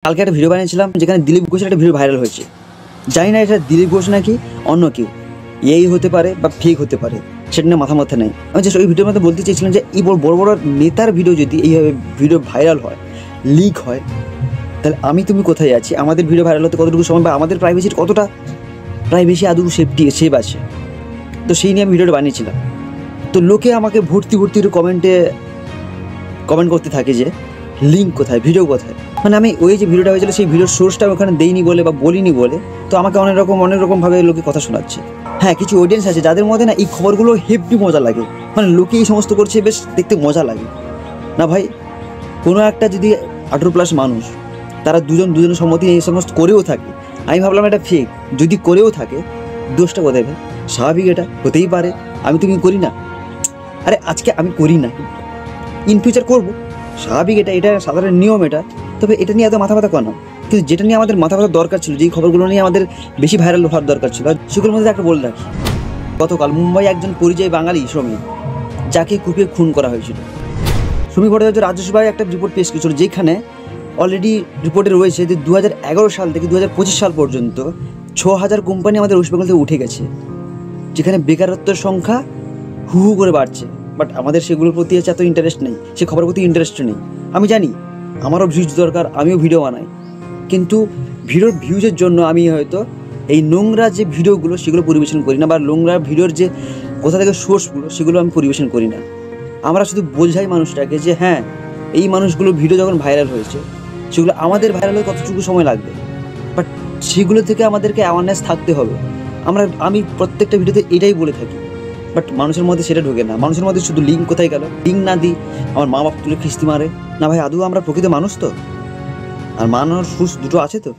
কালকে একটা ভিডিও বানিয়েছিলাম যেখানে দিলীপ ঘোষের একটা ভিডিও ভাইরাল হয়েছে। জানি না এটা দিলীপ ঘোষ নাকি অন্য কেউ, এই হতে পারে বা ফেক হতে পারে, সেটা নিয়ে মাথা নেই। আমি জাস্ট ওই ভিডিওর মধ্যে বলতে চেয়েছিলাম যে এই বড় বড় নেতার ভিডিও যদি এইভাবে ভিডিও ভাইরাল হয়, লিক হয়, তাহলে আমি তুমি কোথায় আছি? আমাদের ভিডিও ভাইরাল হতে কতটুকু সময় বা আমাদের প্রাইভেসির কতটা প্রাইভেসি আদৌ সেভ আছে? তো সেই নিয়ে আমি ভিডিওটা বানিয়েছিলাম। তো লোকে আমাকে ভর্তি কমেন্ট করতে থাকে যে লিঙ্ক কোথায়, ভিডিও কোথায়। মানে আমি ওই যে ভিডিওটা হয়েছিল সেই ভিডিওর সোর্সটা ওখানে দেইনি বলে বা বলিনি বলে তো আমাকে অনেক রকমভাবে লোকে কথা শোনাচ্ছে। হ্যাঁ, কিছু অডিয়েন্স আছে যাদের মধ্যে না এই খবরগুলো হেভি মজা লাগে, মানে লোকে এই সমস্ত করছে বেশ দেখতে মজা লাগে না ভাই। কোনো একটা যদি 18+ মানুষ তারা দুজনের সম্মতি এই সমস্ত করেও থাকে, আমি ভাবলাম এটা ফেক। যদি করেও থাকে দোষটা কোথায় ভাই? স্বাভাবিক, এটা হতেই পারে, আমি তুমি করি না। আরে আজকে আমি করি না, ইন ফিউচার করবো, স্বাভাবিক, এটা সাধারণ নিয়ম এটা। তবে এটা নিয়ে এত মাথা ব্যথা কেন? কিন্তু যেটা নিয়ে আমাদের মাথা ব্যথা দরকার ছিল, যেই খবরগুলো নিয়ে আমাদের বেশি ভাইরাল হওয়ার দরকার ছিল, সেগুলোর মধ্যে একটা বলে রাখি। গতকাল মুম্বাই একজন পরিযায়ী বাঙালি শ্রমিক যাকে কুপিয়ে খুন করা হয়েছিল। শ্রমিক ভট্টাচার্য রাজ্যসভায় একটা রিপোর্ট পেশ করেছিল, যেখানে অলরেডি রিপোর্টে রয়েছে যে 2011 সাল থেকে 2025 সাল পর্যন্ত 6000 কোম্পানি আমাদের ওয়েস্ট বেঙ্গল থেকে উঠে গেছে, যেখানে বেকারত্বের সংখ্যা হু হু করে বাড়ছে। বাট আমাদের সেগুলোর প্রতি এত ইন্টারেস্ট নেই, সে খবরের প্রতি ইন্টারেস্ট নেই। আমি জানি আমারও ভিউজ দরকার, আমিও ভিডিও বানাই, কিন্তু ভিডিওর ভিউজের জন্য আমি হয়তো এই নোংরা যে ভিডিওগুলো সেগুলো পরিবেশন করি না, বা নোংরা ভিডিওর যে কোথা থেকে সোর্সগুলো সেগুলো আমি পরিবেশন করি না। আমরা শুধু বোঝাই মানুষটাকে যে হ্যাঁ, এই মানুষগুলোর ভিডিও যখন ভাইরাল হয়েছে সেগুলো আমাদের ভাইরাল হতে কতটুকু সময় লাগবে, বাট সেগুলো থেকে আমাদেরকে অ্যাওয়ারনেস থাকতে হবে। আমি প্রত্যেকটা ভিডিওতে এটাই বলে থাকি, বাট মানুষের মধ্যে সেটা ঢোকে না। মানুষের মধ্যে শুধু লিঙ্ক কোথায় গেল, লিঙ্ক না দিই আমার মা বাপ তুলে খিস্তি মারে না। ভাই আদৌ আমরা প্রকৃত মানুষ তো? আর মানুষ সুস দুটো আছে তো?